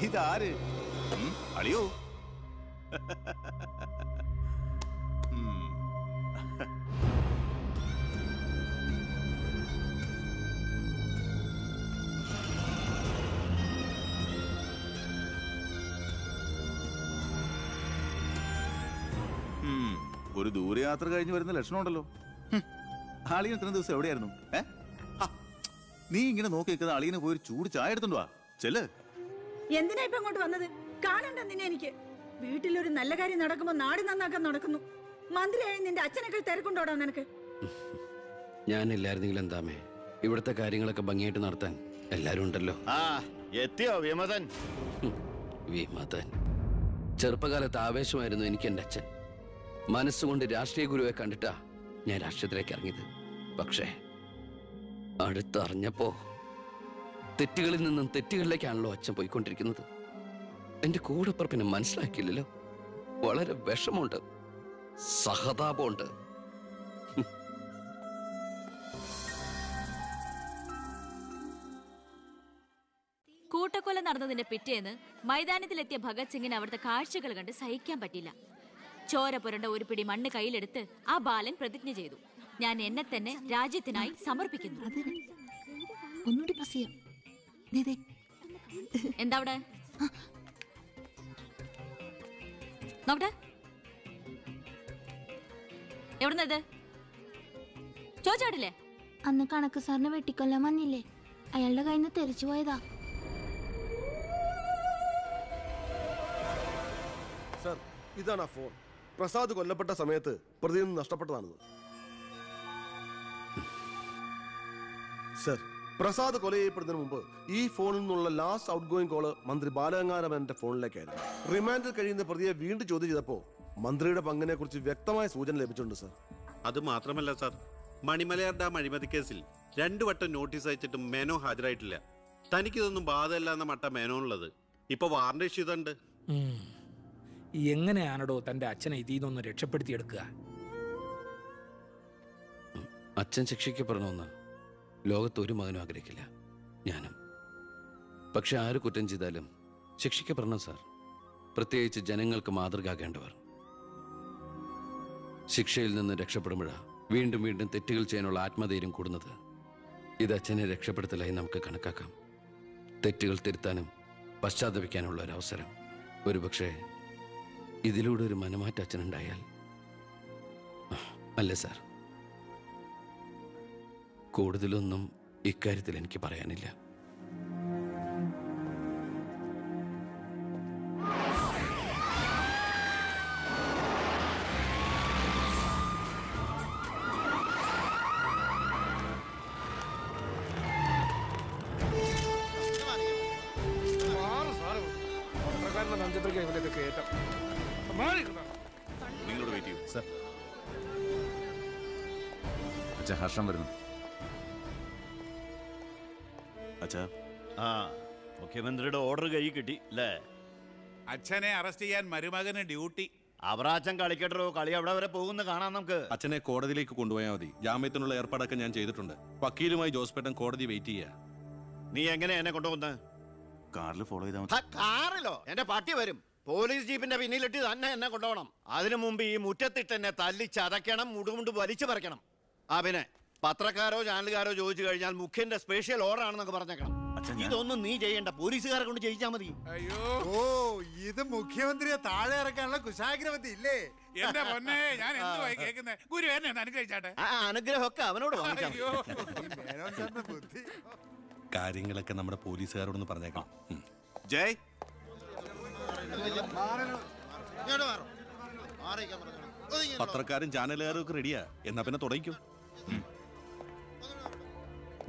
ഇതാര്? അളിയോ? ഒരു ദൂരയാത്ര കഴിഞ്ഞ് വരുന്ന ലക്ഷണമുണ്ടല്ലോ. അളിയൻ ഇത്രയും ദിവസം എവിടെയായിരുന്നു? നീ ഇങ്ങനെ നോക്കി നിൽക്കുന്ന അളിയനെ പോയി ഒരു ചൂട് ചായ എടുത്തോണ്ട് വാ. ചെല്ല്. എന്തിനാ ഇപ്പൊ അങ്ങോട്ട് വന്നത്? കാണണ്ട നിന്നെ എനിക്ക്. വീട്ടിലൊരു നല്ല കാര്യം നടക്കുമ്പോ നാട് നന്നാക്കാൻ നടക്കുന്നു. മന്ത്രിയായി നിന്റെ അച്ഛനൊക്കെ തിരക്കുണ്ടോടാ നിനക്ക്? ഞാനില്ലായിരുന്നെങ്കിൽ എന്താമേ, ഇവിടുത്തെ കാര്യങ്ങളൊക്കെ ഭംഗിയായിട്ട് നടത്താൻ എല്ലാരും ഉണ്ടല്ലോ. എത്തിയോ വിമതൻ? വിമതൻ ചെറുപ്പകാലത്ത് ആവേശമായിരുന്നു എനിക്ക് എന്റെ അച്ഛൻ. മനസ്സുകൊണ്ട് രാഷ്ട്രീയ ഗുരുവെ കണ്ടിട്ടാ ഞാൻ രാഷ്ട്രീയത്തിലേക്ക് ഇറങ്ങിയത്. പക്ഷേ അടുത്തറിഞ്ഞപ്പോ തെറ്റുകളിൽ നിന്നും തെറ്റുകളിലേക്കാണല്ലോ അച്ഛൻ പോയിക്കൊണ്ടിരിക്കുന്നത്. എന്റെ കൂടെപ്പുറപ്പിനെ മനസ്സിലാക്കിയില്ലല്ലോ. വളരെ വിഷമമുണ്ട്, സഹതാപമുണ്ട്. കൂട്ടക്കൊല നടന്നതിന്റെ പിറ്റേന്ന് മൈതാനത്തിലെത്തിയ ഭഗത് സിംഗിന് അവിടുത്തെ കാഴ്ചകൾ കണ്ട് സഹിക്കാൻ പറ്റില്ല. ചോര പുരണ്ട ഒരു പിടി മണ്ണ് കയ്യിലെടുത്ത് ആ ബാലൻ പ്രതിജ്ഞ ചെയ്തു, ഞാൻ എന്നെ തന്നെ രാജ്യത്തിനായി സമർപ്പിക്കുന്നു. എന്താ അവിടെ നോക്കട്ടെ, എവിടുന്നത് ചോദിച്ചാടില്ലേ? അന്ന് കണക്ക് സാറിനെ വെട്ടിക്കൊല്ലാൻ വന്നില്ലേ, അയാളുടെ കയ്യിൽ നിന്ന് തെറിച്ചു പോയതാ. സർ, ഇതാണ് ആ ഫോൺ. പ്രസാദ് കൊല്ലപ്പെട്ട സമയത്ത് പ്രതിയിൽ നിന്ന് നഷ്ടപ്പെട്ടതാണിത്. സർ, പ്രസാദ് കൊല ചെയ്യപ്പെടുന്നതിന് മുമ്പ് ഈ ഫോണിൽ നിന്നുള്ള ലാസ്റ്റ് ഔട്ട് ഗോയിങ് കോള് മന്ത്രി ബാലഗംഗാധരന്റെ ഫോണിലേക്കായിരുന്നു. റിമാൻഡിൽ കഴിയുന്ന പ്രതിയെ വീണ്ടും ചോദ്യം ചെയ്തപ്പോ മന്ത്രിയുടെ പങ്കിനെ കുറിച്ച് വ്യക്തമായ സൂചന ലഭിച്ചിട്ടുണ്ട് സർ. അത് മാത്രമല്ല സർ, മണിമലയാർ ഡാം അഴിമതി കേസിൽ 2 വട്ടം നോട്ടീസ് അയച്ചിട്ടും മേനോ ഹാജരായിട്ടില്ല. തനിക്കിതൊന്നും ബാധയല്ല എന്ന മട്ട മേനോനുള്ളത്. ഇപ്പൊ വാറണ്ട് ഇഷ്യൂ ഉണ്ട്. എങ്ങനെയാണോ തന്റെ അച്ഛനെ ഇതിൽ നിന്നൊന്ന് രക്ഷപ്പെടുത്തിയെടുക്കുക? അച്ഛൻ ശിക്ഷിക്കപ്പെടണമെന്ന് ലോകത്ത് ഒരു മകനും ആഗ്രഹിക്കില്ല, ഞാനും. പക്ഷെ ആര് കുറ്റം ചെയ്താലും ശിക്ഷിക്കപ്പെടണം സാർ, പ്രത്യേകിച്ച് ജനങ്ങൾക്ക് മാതൃകയാകേണ്ടവർ. ശിക്ഷയിൽ നിന്ന് രക്ഷപ്പെടുമ്പോഴാണ് വീണ്ടും വീണ്ടും തെറ്റുകൾ ചെയ്യാനുള്ള ആത്മധൈര്യം കൂടുന്നത്. ഇത് അച്ഛനെ രക്ഷപ്പെടുത്തലായി നമുക്ക് കണക്കാക്കാം. തെറ്റുകൾ തിരുത്താനും പശ്ചാത്തപിക്കാനുള്ള ഒരു അവസരം. ഒരുപക്ഷെ ഇതിലൂടെ ഒരു മനമാറ്റ അച്ഛനുണ്ടായാൽ. അല്ലേ സാർ? കൂടുതലൊന്നും ഇക്കാര്യത്തിൽ എനിക്ക് പറയാനില്ല. നിങ്ങളോട് വെയിറ്റ് ചെയ്യൂ സർ. അച്ഛാ, ഹർഷം വരുന്നു. അച്ഛാ, മുഖ്യമന്ത്രിയുടെ ഓർഡർ കൈ കിട്ടി അല്ലേ? അച്ഛനെ അറസ്റ്റ് ചെയ്യാൻ മരുമകന് ഡ്യൂട്ടി. അവറാച്ചൻ കളിക്കട്ടോ, കളി അവിടെ വരെ പോകുന്ന കാണാം നമുക്ക്. അച്ഛനെ കോടതിയിലേക്ക് കൊണ്ടുപോയാൽ മതി. ജാമ്യത്തിനുള്ള ഏർപ്പാടൊക്കെ ഞാൻ ചെയ്തിട്ടുണ്ട്. വക്കീലുമായി ജോസ്പേട്ടൻ കോടതി വെയിറ്റ് ചെയ്യാ. നീ എങ്ങനെ എന്നെ കൊണ്ടുപോകുന്നത്? കാറിൽ ഫോളോ ചെയ്താൽ. കാറിലോ? എന്റെ പട്ടി വരും. പോലീസ് ജീപ്പിന്റെ പിന്നിലിട്ട് തന്നെ എന്നെ കൊണ്ടുപോകണം. അതിനു മുമ്പ് ഈ മുറ്റത്തിട്ട് എന്നെ തല്ലി ചതയ്ക്കണം, മുടുമുണ്ട് വലിച്ചു പറിക്കണം. പിന്നെ പത്രക്കാരോ ചാനലുകാരോ ചോദിച്ചു കഴിഞ്ഞാൽ മുഖ്യന്റെ സ്പെഷ്യൽ ഓർഡർ ആണെന്നൊക്കെ പറഞ്ഞേക്കണം. ഇതൊന്നും നീ ചെയ്യണ്ട, പോലീസുകാരെ കൊണ്ട് ചെയ്യിച്ചാൽ മതി. അയ്യോ, ഓ, ഇത് മുഖ്യമന്ത്രിയെ താഴെ ഇറക്കാനുള്ള കുശാഗ്രവതി ഇല്ലേ? എന്റെ പൊന്നെ, ഞാൻ എന്തുവായി കേൾക്കുന്നേ? ഗുരു എന്നെ ഒന്ന് അനുഗ്രഹിച്ചാട്ടെ. അനുഗ്രഹമൊക്കെ അവനോട് വാങ്ങിച്ചാൽ ബുദ്ധി. കാര്യങ്ങളൊക്കെ നമ്മുടെ പോലീസുകാരോടൊന്ന് പറഞ്ഞേക്കാം. ജയ്, പത്രക്കാരും ചാനലുകാരും ഒക്കെ റെഡിയാ. എന്നാ പിന്നെ തുടങ്ങിക്കും.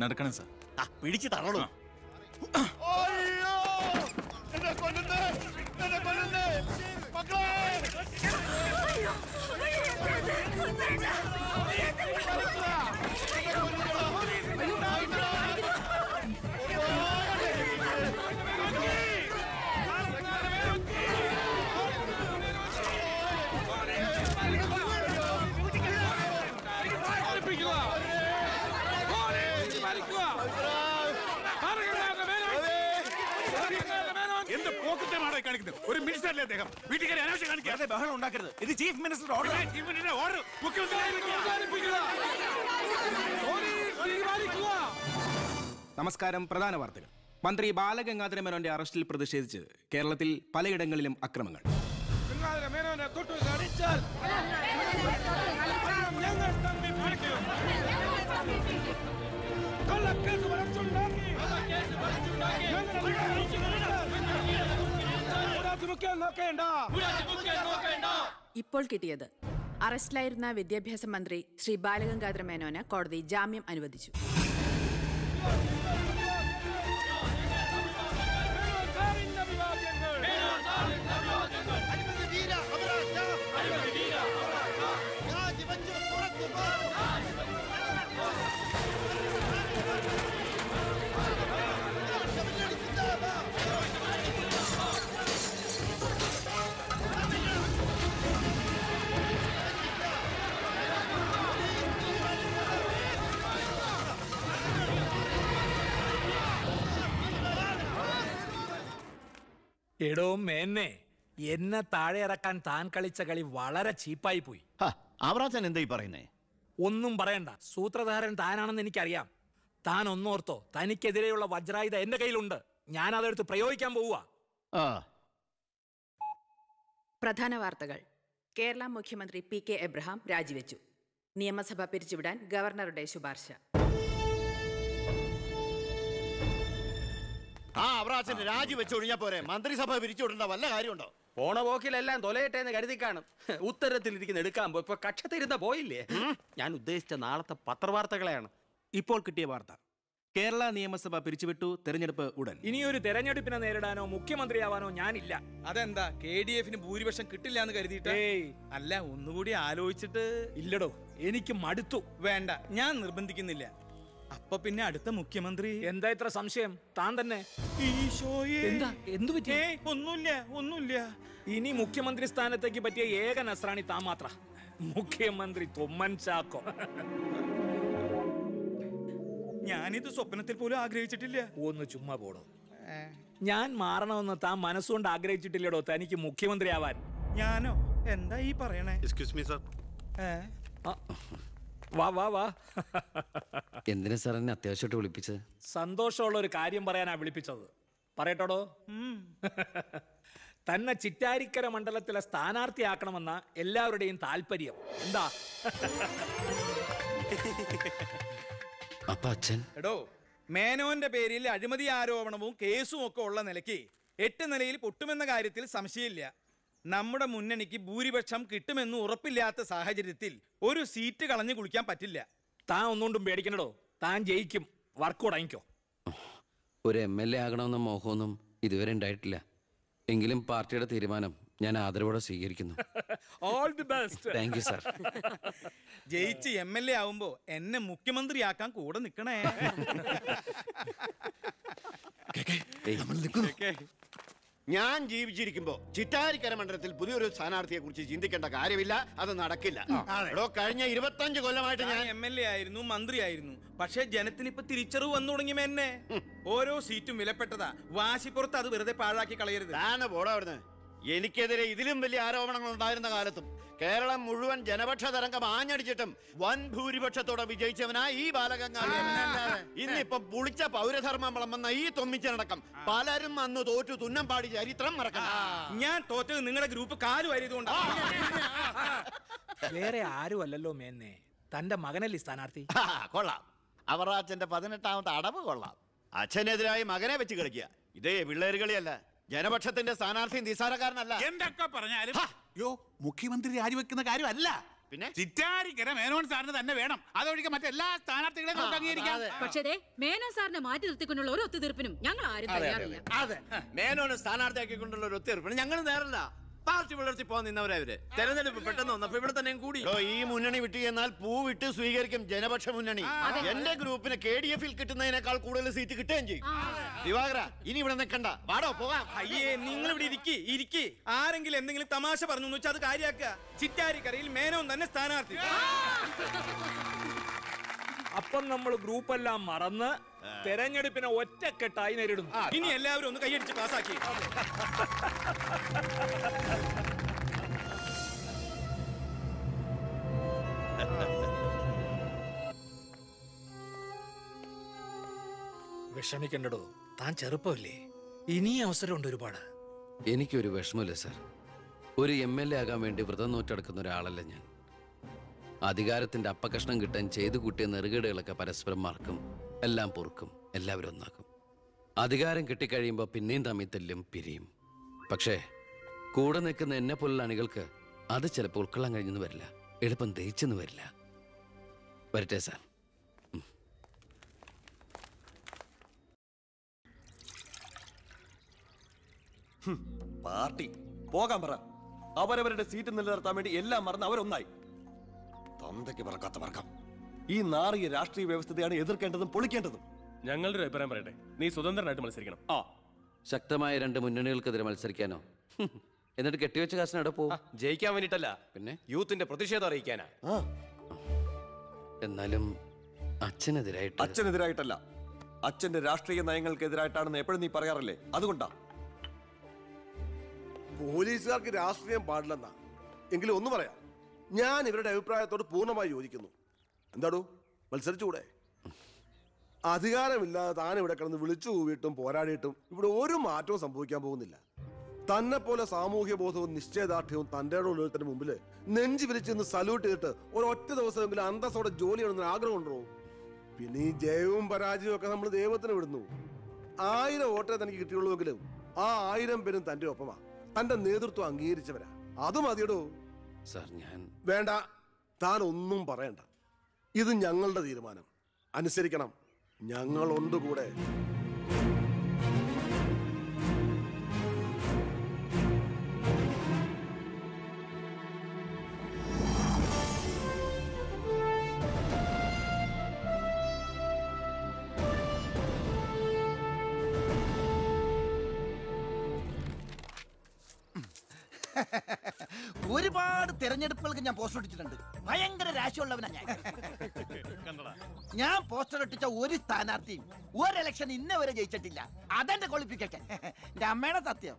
നടക്കണം സാർ. പിടിച്ചു തള്ളൂ. Arriba! എന്ത് പോക്കറ്റമാണോ കാണിക്കുന്നത്? ഒരു മിനിസ്റ്ററല്ലേ അദ്ദേഹം? വീട്ടിൽ കയറി അനാവശ്യം കാണിക്കാതെ ബഹളം ഉണ്ടാക്കരുത്. ഇത് ചീഫ് മിനിസ്റ്ററുടെ ഓർഡർ. ചീഫ് മിനിസ്റ്ററുടെ ഓർഡർ നമസ്കാരം. പ്രധാന വാർത്തകൾ. മന്ത്രി ബാലഗംഗാധര മേനോന്റെ അറസ്റ്റിൽ പ്രതിഷേധിച്ച് കേരളത്തിൽ പലയിടങ്ങളിലും അക്രമങ്ങൾ. ഇപ്പോൾ കിട്ടിയത് അറസ്റ്റിലായിരുന്ന വിദ്യാഭ്യാസ മന്ത്രി ശ്രീ ബാലഗംഗാധര മേനോന് കോടതി ജാമ്യം അനുവദിച്ചു. എടോ മേന്നെ, എന്നെ താഴെ ഇറക്കാൻ താൻ കളിച്ച കളി വളരെ ചീപ്പായി പോയി. അവറാച്ചൻ എന്തായി പറയുന്നേ? ഒന്നും പറയണ്ട, സൂത്രധാരൻ താനാണെന്ന് എനിക്കറിയാം. താൻ ഒന്നോർത്തോ, തനിക്കെതിരെയുള്ള വജ്രായുധ എന്റെ കയ്യിലുണ്ട്. ഞാൻ അതെടുത്ത് പ്രയോഗിക്കാൻ പോവുക. പ്രധാന വാർത്തകൾ. കേരള മുഖ്യമന്ത്രി PK എബ്രഹാം രാജിവെച്ചു. നിയമസഭ പിരിച്ചുവിടാൻ ഗവർണറുടെ ശുപാർശ. അവറാച്ചന്റെ രാജി വെച്ചൊഴിഞ്ഞാ പോരെ? മന്ത്രിസഭ പിരിച്ചുവിടേണ്ട വല്ല കാര്യമുണ്ടോ? പോണ പോക്കിലെല്ലാം തൊലയട്ടെ എന്ന് കരുതി കാണും. ഉത്തരത്തിലിരിക്കുന്ന എടുക്കാൻ പോയി ഇപ്പൊ കക്ഷത്തിരുന്ന പോയില്ലേ? ഞാൻ ഉദ്ദേശിച്ച നാളത്തെ പത്രവാർത്തകളെയാണ്. ഇപ്പോൾ കിട്ടിയ വാർത്ത: കേരള നിയമസഭ പിരിച്ചുവിട്ടു, തെരഞ്ഞെടുപ്പ് ഉടൻ. ഇനിയൊരു തെരഞ്ഞെടുപ്പിനെ നേരിടാനോ മുഖ്യമന്ത്രിയാവാനോ ഞാനില്ല. അതെന്താ? KDF ഭൂരിപക്ഷം കിട്ടില്ല എന്ന് കരുതിയിട്ട്? അല്ല, ഒന്നുകൂടി ആലോചിച്ചിട്ട്. ഇല്ലടോ, എനിക്ക് മടുത്തു. വേണ്ട, ഞാൻ നിർബന്ധിക്കുന്നില്ല. അപ്പൊ പിന്നെ അടുത്ത മുഖ്യമന്ത്രി എന്താ ഇത്ര സംശയം? താൻ തന്നെ. എന്താ? എന്തു പറ്റി? ഒന്നുമില്ല. ഇനി മുഖ്യമന്ത്രി സ്ഥാനത്തേക്ക് പറ്റിയ ഏക നസ്രാണി താൻ മാത്ര. മുഖ്യമന്ത്രി തൊമ്മൻ ചാക്കോ. ഞാനിത് സ്വപ്നത്തിൽ പോലും ആഗ്രഹിച്ചിട്ടില്ല. ഒന്ന് ചുമ്മാ പോടോ. ഞാൻ മാറണമെന്ന് താൻ മനസ്സുകൊണ്ട് ആഗ്രഹിച്ചിട്ടില്ലടോ തനിക്ക് മുഖ്യമന്ത്രി ആവാൻ. ഞാനോ? എന്താ ഈ പറയണേ? Excuse me sir. വാ വാ വാ. എന്തിനാ സാർ എന്നെ അത്യാവശ്യമായിട്ട് വിളിപ്പിച്ചത്? സന്തോഷമുള്ള ഒരു കാര്യം പറയാനാ വിളിപ്പിച്ചത്. പറയട്ടോടോ. തന്നെ ചിറ്റാരിക്കര മണ്ഡലത്തിലെ സ്ഥാനാർത്ഥിയാക്കണമെന്ന എല്ലാവരുടെയും താല്പര്യം. എന്താ? അപ്പൊ അച്ഛൻ? എടോ, മേനോന്റെ പേരിൽ അഴിമതി ആരോപണവും കേസും ഒക്കെ ഉള്ള നിലയ്ക്ക് 8 നിലയിൽ പൊട്ടുമെന്ന കാര്യത്തിൽ സംശയമില്ല. നമ്മുടെ മുന്നണിക്ക് ഭൂരിപക്ഷം കിട്ടുമെന്ന് ഉറപ്പില്ലാത്ത സാഹചര്യത്തിൽ ഒരു സീറ്റ് കളഞ്ഞു കുളിക്കാൻ പറ്റില്ല. താൻ ഒന്നുകൊണ്ടും പേടിക്കണടോ, താൻ ജയിക്കും. വർക്ക് തുടങ്ങിക്കോ. ഒരു MLA ആകണമെന്ന മോഹമൊന്നും ഇതുവരെ ഉണ്ടായിട്ടില്ല. എങ്കിലും പാർട്ടിയുടെ തീരുമാനം ഞാൻ ആദരവോടെ സ്വീകരിക്കുന്നു. All the best. Thank you sir. ജയിച്ച് MLA ആവുമ്പോ എന്നെ മുഖ്യമന്ത്രിയാക്കാൻ കൂടെ നിൽക്കണേ. ഞാൻ ജീവിച്ചിരിക്കുമ്പോ ചിറ്റാരിക്കര മണ്ഡലത്തിൽ പുതിയൊരു സ്ഥാനാർത്ഥിയെ കുറിച്ച് ചിന്തിക്കേണ്ട കാര്യമില്ല. അത് നടക്കില്ല. കഴിഞ്ഞ 25 കൊല്ലമായിട്ട് ഞാൻ MLA ആയിരുന്നു, മന്ത്രിയായിരുന്നു. പക്ഷേ ജനത്തിന് ഇപ്പൊ തിരിച്ചറിവ് വന്നു തുടങ്ങി. എന്നെ ഓരോ സീറ്റും വിലപ്പെട്ടതാ. വാശിപ്പുറത്ത് അത് വെറുതെ പാഴാക്കി കളയരുത്. താനെ പോടാ അവിടുന്ന്. എനിക്കെതിരെ ഇതിലും വലിയ ആരോപണങ്ങൾ ഉണ്ടായിരുന്ന കാലത്തും കേരളം മുഴുവൻ ജനപക്ഷ തരംഗം ആഞ്ഞടിച്ചിട്ടും വൻ ഭൂരിപക്ഷത്തോടെ വിജയിച്ചവനാ ഈ ബാലഗംഗാധരൻ. ഇന്നിപ്പം പുളിച്ച പൗരധർമ്മം വിളമ്പുന്ന ഈ തൊമ്മിച്ചടക്കം പലരും അന്ന് തോറ്റു തുന്നം പാടി ചരിത്രം മറക്കണം. ഞാൻ തോറ്റത് നിങ്ങളുടെ ഗ്രൂപ്പ് കാലു വാരിയതുകൊണ്ട്. വേറെ ആരും അല്ലല്ലോ മേന്നെ, തന്റെ മകനല്ലേ സ്ഥാനാർത്ഥി. കൊള്ളാം. അവറാച്ചന്റെ 18ാമത്തെ അടവ് കൊള്ളാം. അച്ഛനെതിരായി മകനെ വെച്ച് കളിക്കുക. ഇതേ പിള്ളേര് കളിയല്ല. ജനപക്ഷത്തിന്റെ സ്ഥാനാർത്ഥി നിസ്സാരക്കാരനല്ല. എന്തൊക്കെ പറഞ്ഞാലും മുഖ്യമന്ത്രി രാജിവെക്കുന്ന കാര്യമല്ല. പിന്നെ ചിറ്റാരിക്കര മേനോൻ സാറിന് തന്നെ വേണം. അതൊഴികെ മറ്റെല്ലാ സ്ഥാനാർത്ഥികളെയും നമുക്ക് അംഗീകരിക്കാം. പക്ഷേ മേനോൻ സാറിനെ മാറ്റി നിർത്തിക്കൊണ്ടുള്ള ഒരു ഒത്തുതീർപ്പിനും ഞങ്ങൾ ആരും തയ്യാറില്ല. അതെ, മേനോനെ സ്ഥാനാർത്ഥിയാക്കിക്കൊണ്ടുള്ള ഒരു ഒത്തുതീർപ്പിന് ഞങ്ങൾ നേരല്ല. പാർട്ടി പുലർത്തി പോകാൻ നിന്നവരവര്. തെരഞ്ഞെടുപ്പ് പെട്ടെന്ന് വന്നപ്പോ ഇവിടെ തന്നെ കൂടി. ഈ മുന്നണി വിട്ട് എന്നാൽ പൂ വിട്ട് സ്വീകരിക്കും ജനപക്ഷ മുന്നണി. എന്റെ ഗ്രൂപ്പിന് KDF കിട്ടുന്നതിനേക്കാൾ കൂടുതൽ സീറ്റ് കിട്ടുകയും ചെയ്യും. ദിവാകര, ഇനി ഇവിടെ നിൽക്കണ്ട, വാടോ പോകാം. അയ്യേ, നിങ്ങൾ ഇവിടെ ഇരിക്കി. ആരെങ്കിലും എന്തെങ്കിലും തമാശ പറഞ്ഞു എന്ന് വെച്ചാൽ അത് കാര്യാക്കുക. ചിറ്റാരിക്കരയിൽ മേനോൻ തന്നെ സ്ഥാനാർത്ഥി. അപ്പം നമ്മൾ ഗ്രൂപ്പ് എല്ലാം മറന്ന് തെരഞ്ഞെടുപ്പിനെ ഒറ്റക്കെട്ടായി നേരിടുന്നു. ഇനി എല്ലാവരും ഒന്ന് കൈയടിച്ച് പാസാക്കി. വിഷമിക്കണ്ടോ, താൻ ചെറുപ്പമല്ലേ, ഇനി അവസരമുണ്ട് ഒരുപാട്. എനിക്കൊരു വിഷമമില്ല സാർ. ഒരു MLA ആകാൻ വേണ്ടി വ്രതം നോറ്റെടുക്കുന്ന ഒരാളല്ല ഞാൻ. അധികാരത്തിന്റെ അപ്പകഷ്ണം കിട്ടാൻ ചെയ്തു കൂട്ടിയ നെറുകേടുകളൊക്കെ പരസ്പരം മറക്കും, എല്ലാം പൊറുക്കും, എല്ലാവരും ഒന്നാക്കും. അധികാരം കിട്ടിക്കഴിയുമ്പോൾ പിന്നെയും തമ്മിൽ തല്ലും, പിരിയും. പക്ഷേ കൂടെ നിൽക്കുന്ന എന്നെ പോലുള്ള അണികൾക്ക് അത് ചിലപ്പോൾ ഉൾക്കൊള്ളാൻ കഴിഞ്ഞെന്ന് വരില്ല, എളുപ്പം ദഹിച്ചെന്ന് വരില്ല. വരട്ടെ സാർ. പാർട്ടി പോകാൻ പറ. അവരവരുടെ സീറ്റ് നിലനിർത്താൻ വേണ്ടി എല്ലാം മറന്ന് അവരൊന്നായി. തന്തയ്ക്ക് പറക്കാത്ത വർക്കം. ഈ നാറിയ രാഷ്ട്രീയ വ്യവസ്ഥതയാണ് എതിർക്കേണ്ടതും പൊളിക്കേണ്ടതും. ഞങ്ങളുടെ ഒരു അഭിപ്രായം പറയട്ടെ, നീ സ്വതന്ത്രനായിട്ട് മത്സരിക്കണം. ശക്തമായ 2 മുന്നണികൾക്കെതിരെ മത്സരിക്കാനോ? എന്നിട്ട് കെട്ടിവെച്ച കാശിനവിടെ പോകും. ജയിക്കാൻ വേണ്ടിട്ടല്ല, പിന്നെ യൂത്തിന്റെ പ്രതിഷേധം അറിയിക്കാനാ. എന്നാലും അച്ഛനെതിരായിട്ട്. അച്ഛനെതിരായിട്ടല്ല, അച്ഛന്റെ രാഷ്ട്രീയ നയങ്ങൾക്കെതിരായിട്ടാണെന്ന് എപ്പോഴും നീ പറയാറില്ലേ, അതുകൊണ്ടാ. പോലീസുകാർക്ക് രാഷ്ട്രീയം പാടില്ലെന്നാ. എങ്കിലും ഒന്ന് പറയാം, ഞാൻ ഇവരുടെ അഭിപ്രായത്തോട് പൂർണ്ണമായി യോജിക്കുന്നു. എന്താടോ, മത്സരിച്ചുകൂടെ? അധികാരമില്ലാതെ താൻ ഇവിടെ കിടന്ന് വിളിച്ചു കൂവിയിട്ടും പോരാടിയിട്ടും ഇവിടെ ഒരു മാറ്റവും സംഭവിക്കാൻ പോകുന്നില്ല. തന്നെ പോലെ സാമൂഹ്യ ബോധവും നിശ്ചയദാർഢ്യവും തൻ്റെ ഉള്ളവരുടെ മുമ്പിൽ നെഞ്ചു വിരിച്ചെന്ന് സല്യൂട്ട് ചെയ്തിട്ട് ഒരൊറ്റ ദിവസമെങ്കിലും അന്തസ്സോടെ ജോലി ചെയ്യണമെന്ന് ആഗ്രഹം ഉണ്ടോ? പിന്നെ ഈ ജയവും പരാജയവും ഒക്കെ നമ്മൾ ദൈവത്തിന് വിടുന്നു. 1000 വോട്ടേ തനിക്ക് കിട്ടിയുള്ളൂവെങ്കിലും ആ 1000 പേരും തൻ്റെ ഒപ്പമാ, തന്റെ നേതൃത്വം അംഗീകരിച്ചവരാ. അത് മതിയടോ. സാർ ഞാൻ വേണ്ട, താൻ ഒന്നും പറയണ്ട. ഇത് ഞങ്ങളുടെ തീരുമാനം, അനുസരിക്കണം. ഞങ്ങളുണ്ട് കൂടെ. ഒരുപാട് തെരഞ്ഞെടുപ്പുകൾക്ക് ഞാൻ പോസ്റ്റർ ഒട്ടിച്ചിട്ടുണ്ട്. ഭയങ്കര രാശിയുള്ളവനാ ഞാൻ. ഞാൻ പോസ്റ്റർ ഒട്ടിച്ച ഒരു സ്ഥാനാർത്ഥിയും ഒരു ഇലക്ഷൻ ഇന്നേ വരെ ജയിച്ചിട്ടില്ല. അതെന്റെ ക്വാളിഫിക്കേഷൻ. എന്റെ അമ്മയുടെ സത്യം.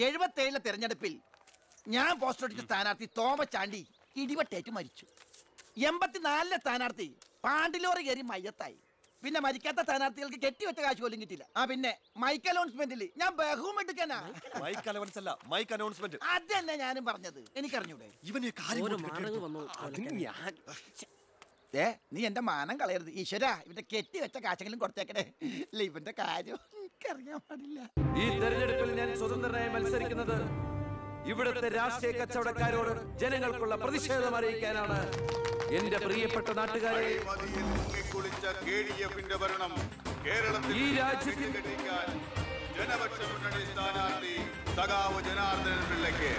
77 തെരഞ്ഞെടുപ്പിൽ ഞാൻ പോസ്റ്റർ ഒട്ടിച്ച സ്ഥാനാർത്ഥി തോമസ് ചാണ്ടി ഇടിവെട്ടേറ്റ് മരിച്ചു. 84 സ്ഥാനാർത്ഥി പാണ്ടിലോറി കയറി മയ്യത്തായി. പിന്നെ മരിക്കാത്ത സ്ഥാനാർത്ഥികൾക്ക് കെട്ടിവെച്ച കാശ് പോലും കിട്ടില്ല. പിന്നെ മൈക്ക് അനൗൺസ്മെന്റിൽ ഞാൻ ബഹുമെടുക്കാനാ. മൈക്ക് അലവൻസ് അല്ല, മൈക്ക് അനൗൺസ്മെന്റ്. അത് തന്നെ ഞാനും പറഞ്ഞത്. എനിക്കറിഞ്ഞൂടെ? ഇവന് നീ എന്റെ മാനം കളയരുത് ഈശ്വര. ഇവന്റെ കെട്ടിവെച്ച കാശെങ്കിലും കൊടുത്തേക്കണേ. ഇല്ല, ഇവന്റെ കാര്യം എനിക്കറിയാൻ പാടില്ല. ഈ തെരഞ്ഞെടുപ്പിൽ ഞാൻ സ്വതന്ത്രനായി മത്സരിക്കുന്നത് ഇവിടുത്തെ രാഷ്ട്രീയ കച്ചവടക്കാരോട് ജനങ്ങൾക്കുള്ള പ്രതിഷേധം അറിയിക്കാനാണ്. എന്റെ പ്രിയപ്പെട്ട നാട്ടുകാരെ, ഈ രാജ്യത്തിൽ ജനപക്ഷ മുന്നണി സ്ഥാനാർത്ഥി സഖാവ് ജനാർദ്ദനൻ പിള്ളയ്ക്ക്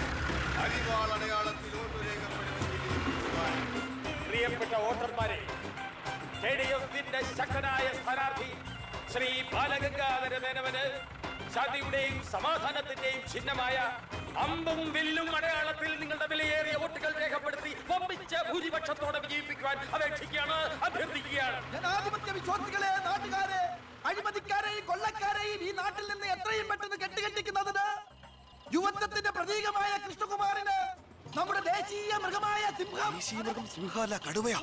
അരിവാൾ അടയാളത്തിൽ വോട്ട് രേഖപ്പെടുത്തുവാൻ പ്രിയപ്പെട്ട വോട്ടർമാരെ, KDFന്റെ ശക്തനായ സ്ഥാനാർത്ഥി ശ്രീ ബാലഗംഗാധര മേനോന് ശാന്തിയുടെയും സമാധാനത്തിന്റെയും ചിഹ്നമായ അമ്പും വില്ലും അടയാളത്തിൽ നിങ്ങളുടെ വിലയേറിയ വോട്ടുകൾ രേഖപ്പെടുത്തി വമ്പിച്ച ഭൂരിപക്ഷത്തോടെ വിജയിപ്പിക്കുവാൻ അപേക്ഷിക്കുകയാണ്, അഭ്യർത്ഥിക്കുകയാണ്. ജനാധിപത്യ വിശ്വാസികളെ, നാട്ടുകാരെ, അഴിമതിക്കാരെയും കൊള്ളക്കാരെയും ഈ നാട്ടിൽ നിന്ന് എത്രയും പെട്ടെന്ന് കെട്ടുകെട്ടിക്കുന്നതിന് യുവത്വത്തിന്റെ പ്രതീകമായ കൃഷ്ണകുമാറിന് നമ്മുടെ ദേശീയ മൃഗമായ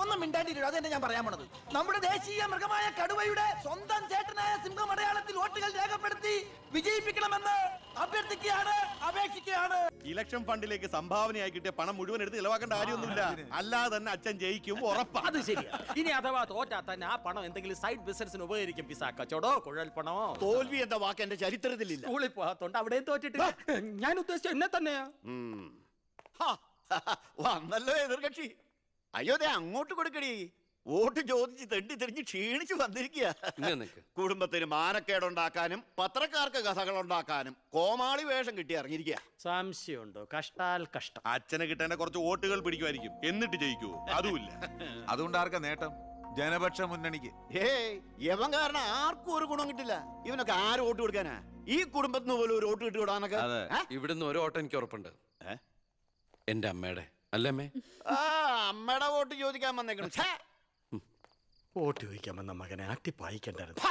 ഒന്നും മിണ്ടാണ്ടിരിക്കും. അത് തന്നെ ഞാൻ പറയാൻ പോണത്. നമ്മുടെ ദേശീയ മൃഗമായ കടുവയുടെ സ്വന്തം ചേട്ടനായ സിംഹം അടയാളത്തിൽ വോട്ടുകൾ രേഖപ്പെടുത്തി വിജയിപ്പിക്കണമെന്ന് അഭ്യർത്ഥിക്കുകയാണ്, അപേക്ഷിക്കുകയാണ്. ഇലക്ഷൻ ഫണ്ടിലേക്ക് സംഭാവനയായി കിട്ടിയ പണം മുഴുവൻ എടുത്ത് ചെലവാക്കേണ്ട കാര്യമൊന്നുമില്ല. അല്ലാതെ തന്നെ അച്ഛൻ ജയിക്കും, ഉറപ്പാ. അത് ശരിയാ. ഇനി അഥവാ തോറ്റാ തന്നെ ആ പണം എന്തെങ്കിലും സൈഡ് ബിസിനസിന് ഉപകരിക്കും. പിസ കച്ചവടോ കുഴൽപ്പണോ. തോൽവി എന്ന വാക്ക് എന്റെ ചരിത്രത്തിലില്ല. സ്കൂളിൽ പോകാത്തോണ്ട് അവിടെയും തോറ്റിട്ടില്ല. ഞാൻ ഉദ്ദേശിച്ച എന്നെ തന്നെയാ. വന്നല്ലോ എതിർകക്ഷി. അയ്യോ, ദേ അങ്ങോട്ട് കൊടുക്കടി. വോട്ട് ചോദിച്ച് തെണ്ടി തിരിഞ്ഞ് ക്ഷീണിച്ചു വന്നിരിക്കുക. കുടുംബത്തിന് മാനക്കേടുണ്ടാക്കാനും പത്രക്കാർക്ക് കഥകൾ ഉണ്ടാക്കാനും കോമാളി വേഷം കിട്ടി ഇറങ്ങിയിരിക്കുക. സംശയമുണ്ടോ? കഷ്ടാൽ കഷ്ടം. അച്ഛനെ കിട്ടേണ്ട കുറച്ച് വോട്ടുകൾ പിടിക്കുമായിരിക്കും, എന്നിട്ട് ജയിക്കുവോ? അതുമില്ല. അതുകൊണ്ട് ആർക്കാ നേട്ടം? ജനപക്ഷ മുന്നണിക്ക്. യവൻ കാരണം ആർക്കും ഒരു ഗുണം കിട്ടില്ല. ഇവനൊക്കെ ആര് വോട്ട് കൊടുക്കാനാ? ഈ കുടുംബത്തിന് പോലും ഒരു വോട്ട് കിട്ടുകൂടാന്നൊക്കെ. ഇവിടുന്ന് ഒരു ഓട്ടം എനിക്ക് ഉറപ്പുണ്ട്. എന്റെ അമ്മയുടെ. അല്ലേ അമ്മേ? അമ്മയുടെ വോട്ട് ചോദിക്കാൻ വന്നേക്കണം. വോട്ട് ചോദിക്കാമെന്ന മകനെ ആട്ടിപ്പായിക്കണ്ടായിരുന്നു.